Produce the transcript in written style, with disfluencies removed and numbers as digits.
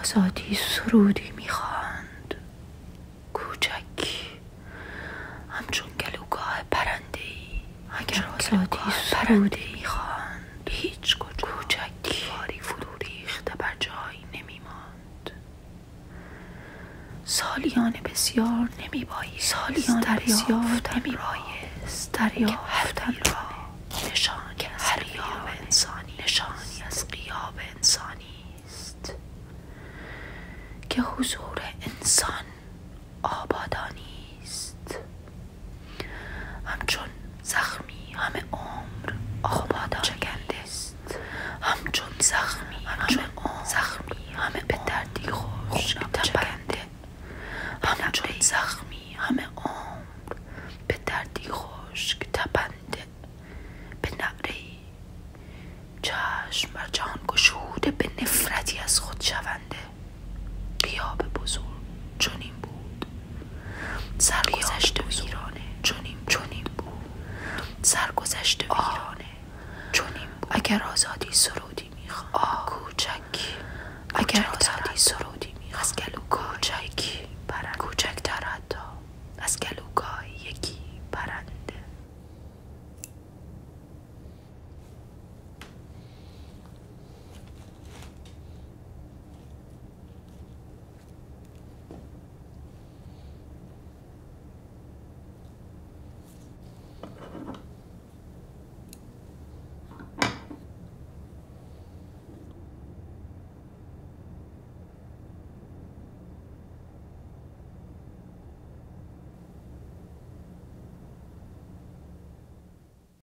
آزادی سرودی میخواند، کوچکی همچون گلوگاه پرنده‌ای. اگر آزادی سرودی میخواند، هیچ کجا کوچکی باری فرو ریخته بر جایی نمیماند. سالیان بسیار نمیبایست دریافتن را نشانی از قیاب انسانی، نشانی از قیاب انسانی است که حضور انسان آبادانی است. همچون زخمی همه عمر آبادان چکنده است، همچون زخمی همه به دردی خشک تپنده، همچون زخمی همه عمر به دردی خشک تپنده. به نعره‌ای چشم بر جهان گشوده، به نفرتی از خود شونده. غیاب بزرگ چنین بود، سرگذشت ویرانه چنین بود، سرگذشت ویرانه چنین بود. اگر آزادی سرود